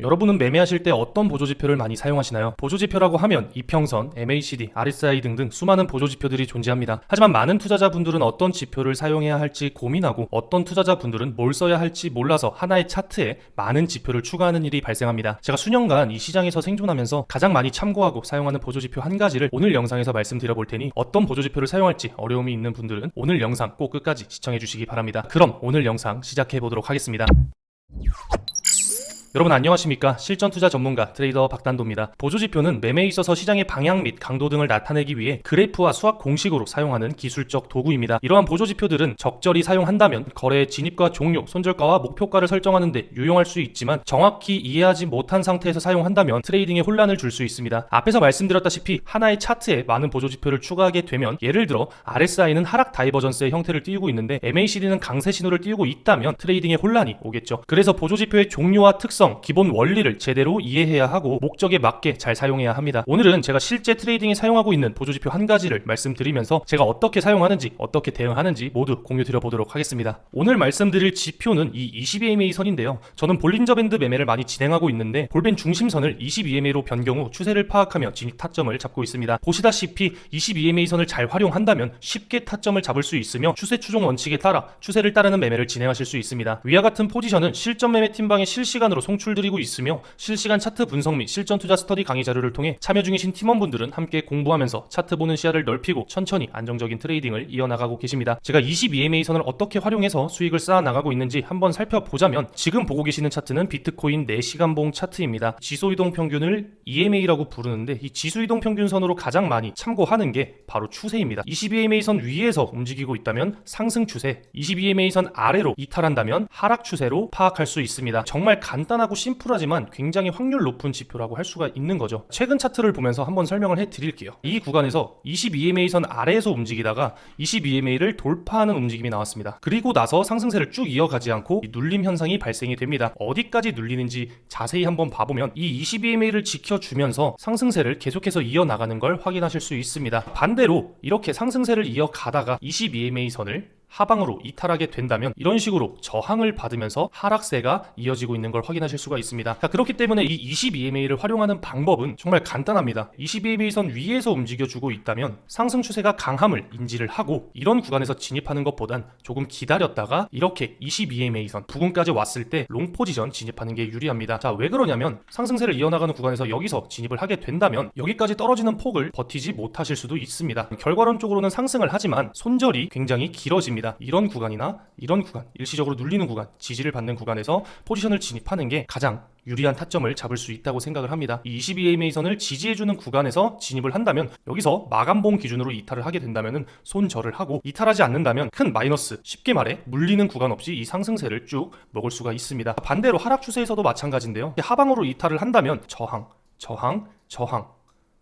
여러분은 매매하실 때 어떤 보조지표를 많이 사용하시나요? 보조지표라고 하면 이평선, MACD, RSI 등등 수많은 보조지표들이 존재합니다. 하지만 많은 투자자분들은 어떤 지표를 사용해야 할지 고민하고 어떤 투자자분들은 뭘 써야 할지 몰라서 하나의 차트에 많은 지표를 추가하는 일이 발생합니다. 제가 수년간 이 시장에서 생존하면서 가장 많이 참고하고 사용하는 보조지표 한 가지를 오늘 영상에서 말씀드려 볼 테니 어떤 보조지표를 사용할지 어려움이 있는 분들은 오늘 영상 꼭 끝까지 시청해 주시기 바랍니다. 그럼 오늘 영상 시작해 보도록 하겠습니다. 여러분 안녕하십니까? 실전투자 전문가 트레이더 박단도입니다. 보조지표는 매매에 있어서 시장의 방향 및 강도 등을 나타내기 위해 그래프와 수학 공식으로 사용하는 기술적 도구입니다. 이러한 보조지표들은 적절히 사용한다면 거래의 진입과 종료, 손절가와 목표가를 설정하는 데 유용할 수 있지만 정확히 이해하지 못한 상태에서 사용한다면 트레이딩에 혼란을 줄 수 있습니다. 앞에서 말씀드렸다시피 하나의 차트에 많은 보조지표를 추가하게 되면 예를 들어 RSI는 하락 다이버전스의 형태를 띄우고 있는데 MACD는 강세 신호를 띄우고 있다면 트레이딩에 혼란이 오겠죠. 그래서 보조지표의 종류와 특성, 기본 원리를 제대로 이해해야 하고 목적에 맞게 잘 사용해야 합니다. 오늘은 제가 실제 트레이딩에 사용하고 있는 보조지표 한 가지를 말씀드리면서 제가 어떻게 사용하는지 어떻게 대응하는지 모두 공유드려 보도록 하겠습니다. 오늘 말씀드릴 지표는 이 22EMA 선인데요. 저는 볼린저 밴드 매매를 많이 진행하고 있는데 볼밴 중심선을 22EMA로 변경 후 추세를 파악하며 진입 타점을 잡고 있습니다. 보시다시피 22EMA 선을 잘 활용한다면 쉽게 타점을 잡을 수 있으며 추세 추종 원칙에 따라 추세를 따르는 매매를 진행하실 수 있습니다. 위와 같은 포지션은 실전 매매 팀방에 실시간으로 송출드리고 있으며 실시간 차트 분석 및 실전 투자 스터디 강의 자료를 통해 참여 중이신 팀원분들은 함께 공부하면서 차트 보는 시야를 넓히고 천천히 안정적인 트레이딩을 이어나가고 계십니다. 제가 22EMA 선을 어떻게 활용해서 수익을 쌓아나가고 있는지 한번 살펴보자면 지금 보고 계시는 차트는 비트코인 4시간봉 차트입니다. 지수이동 평균을 EMA라고 부르는데 이 지수이동 평균선으로 가장 많이 참고하는 게 바로 추세입니다. 22EMA 선 위에서 움직이고 있다면 상승 추세, 22EMA 선 아래로 이탈한다면 하락 추세로 파악할 수 있습니다. 정말 간단하고 심플하지만 굉장히 확률 높은 지표라고 할 수가 있는 거죠. 최근 차트를 보면서 한번 설명을 해드릴게요. 이 구간에서 22EMA 선 아래에서 움직이다가 22EMA를 돌파하는 움직임이 나왔습니다. 그리고 나서 상승세를 쭉 이어가지 않고 눌림 현상이 발생이 됩니다. 어디까지 눌리는지 자세히 한번 봐보면 이 22EMA를 지켜주면서 상승세를 계속해서 이어나가는 걸 확인하실 수 있습니다. 반대로 이렇게 상승세를 이어가다가 22EMA 선을 하방으로 이탈하게 된다면 이런 식으로 저항을 받으면서 하락세가 이어지고 있는 걸 확인하실 수가 있습니다. 자, 그렇기 때문에 이 22EMA를 활용하는 방법은 정말 간단합니다. 22EMA 선 위에서 움직여주고 있다면 상승 추세가 강함을 인지를 하고 이런 구간에서 진입하는 것보단 조금 기다렸다가 이렇게 22EMA 선 부근까지 왔을 때 롱 포지션 진입하는 게 유리합니다. 자, 왜 그러냐면 상승세를 이어나가는 구간에서 여기서 진입을 하게 된다면 여기까지 떨어지는 폭을 버티지 못하실 수도 있습니다. 결과론적으로는 상승을 하지만 손절이 굉장히 길어집니다. 이런 구간이나 이런 구간, 일시적으로 눌리는 구간, 지지를 받는 구간에서 포지션을 진입하는 게 가장 유리한 타점을 잡을 수 있다고 생각을 합니다. 이 22EMA 선을 지지해주는 구간에서 진입을 한다면 여기서 마감봉 기준으로 이탈을 하게 된다면 손절을 하고 이탈하지 않는다면 큰 마이너스, 쉽게 말해 물리는 구간 없이 이 상승세를 쭉 먹을 수가 있습니다. 반대로 하락 추세에서도 마찬가지인데요. 하방으로 이탈을 한다면 저항,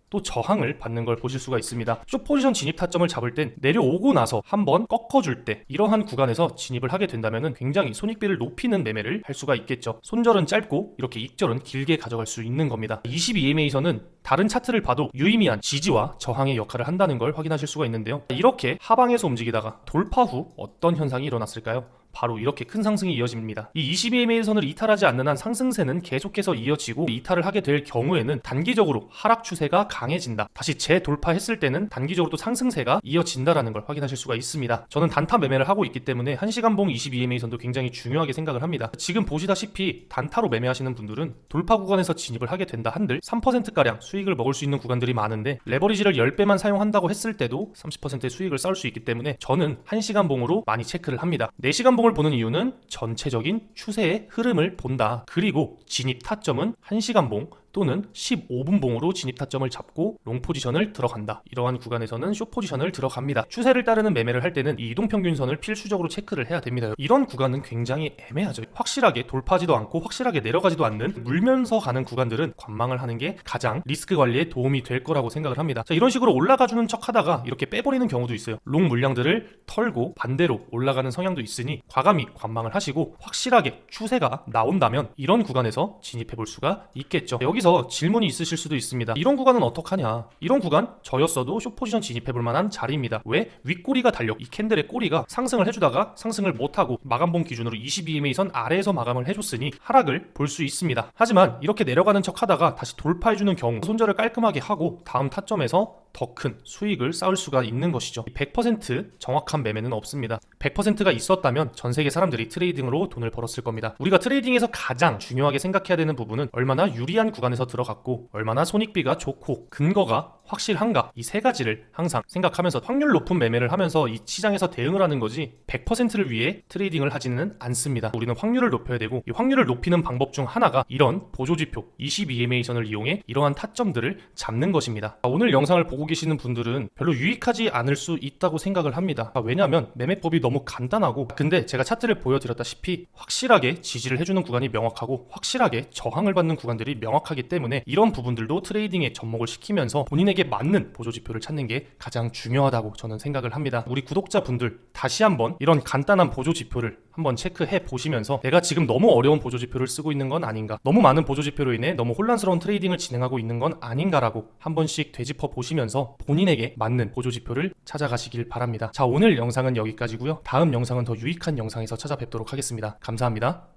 또 저항을 받는 걸 보실 수가 있습니다. 숏 포지션 진입 타점을 잡을 땐 내려오고 나서 한번 꺾어줄 때 이러한 구간에서 진입을 하게 된다면 굉장히 손익비를 높이는 매매를 할 수가 있겠죠. 손절은 짧고 이렇게 익절은 길게 가져갈 수 있는 겁니다. 22EMA선은 다른 차트를 봐도 유의미한 지지와 저항의 역할을 한다는 걸 확인하실 수가 있는데요. 이렇게 하방에서 움직이다가 돌파 후 어떤 현상이 일어났을까요? 바로 이렇게 큰 상승이 이어집니다. 이 22EMA 선을 이탈하지 않는 한 상승세는 계속해서 이어지고 이탈을 하게 될 경우에는 단기적으로 하락 추세가 강해진다. 다시 재돌파했을 때는 단기적으로 또 상승세가 이어진다라는 걸 확인하실 수가 있습니다. 저는 단타 매매를 하고 있기 때문에 1시간봉 22EMA 선도 굉장히 중요하게 생각을 합니다. 지금 보시다시피 단타로 매매하시는 분들은 돌파 구간에서 진입을 하게 된다 한들 3%가량 수익을 먹을 수 있는 구간들이 많은데 레버리지를 10배만 사용한다고 했을 때도 30%의 수익을 쌓을 수 있기 때문에 저는 1시간봉으로 많이 체크를 합니다. 4시간봉 을 보는 이유는 전체적인 추세의 흐름을 본다. 그리고 진입 타점은 1시간봉 또는 15분봉으로 진입 타점을 잡고 롱 포지션을 들어간다. 이러한 구간에서는 숏 포지션을 들어갑니다. 추세를 따르는 매매를 할 때는 이 이동평균선을 필수적으로 체크를 해야 됩니다. 이런 구간은 굉장히 애매하죠. 확실하게 돌파하지도 않고 확실하게 내려가지도 않는 물면서 가는 구간들은 관망을 하는 게 가장 리스크 관리에 도움이 될 거라고 생각을 합니다. 자, 이런 식으로 올라가주는 척 하다가 이렇게 빼버리는 경우도 있어요. 롱 물량들을 털고 반대로 올라가는 성향도 있으니 과감히 관망을 하시고 확실하게 추세가 나온다면 이런 구간에서 진입해 볼 수가 있겠죠. 여기서 여기서 질문이 있으실 수도 있습니다. 이런 구간은 어떡하냐? 이런 구간 저였어도 숏포지션 진입해볼 만한 자리입니다. 왜? 윗꼬리가 달려 이 캔들의 꼬리가 상승을 해주다가 상승을 못하고 마감봉 기준으로 22MA선 아래에서 마감을 해줬으니 하락을 볼 수 있습니다. 하지만 이렇게 내려가는 척 하다가 다시 돌파해주는 경우 손절을 깔끔하게 하고 다음 타점에서 더 큰 수익을 쌓을 수가 있는 것이죠. 100% 정확한 매매는 없습니다. 100%가 있었다면 전 세계 사람들이 트레이딩으로 돈을 벌었을 겁니다. 우리가 트레이딩에서 가장 중요하게 생각해야 되는 부분은 얼마나 유리한 구간에서 들어갔고 얼마나 손익비가 좋고 근거가 확실한가, 이 세 가지를 항상 생각하면서 확률 높은 매매를 하면서 이 시장에서 대응을 하는 거지 100%를 위해 트레이딩을 하지는 않습니다. 우리는 확률을 높여야 되고 이 확률을 높이는 방법 중 하나가 이런 보조지표 22MA선을 이용해 이러한 타점들을 잡는 것입니다. 오늘 영상을 보고 계시는 분들은 별로 유익하지 않을 수 있다고 생각을 합니다. 왜냐하면 매매법이 너무 간단하고, 근데 제가 차트를 보여드렸다시피 확실하게 지지를 해주는 구간이 명확하고 확실하게 저항을 받는 구간들이 명확하기 때문에 이런 부분들도 트레이딩에 접목을 시키면서 본인에게 맞는 보조지표를 찾는 게 가장 중요하다고 저는 생각을 합니다. 우리 구독자분들 다시 한번 이런 간단한 보조지표를 한번 체크해 보시면서 내가 지금 너무 어려운 보조지표를 쓰고 있는 건 아닌가, 너무 많은 보조지표로 인해 너무 혼란스러운 트레이딩을 진행하고 있는 건 아닌가라고 한 번씩 되짚어 보시면서 본인에게 맞는 보조지표를 찾아가시길 바랍니다. 자, 오늘 영상은 여기까지고요. 다음 영상은 더 유익한 영상에서 찾아뵙도록 하겠습니다. 감사합니다.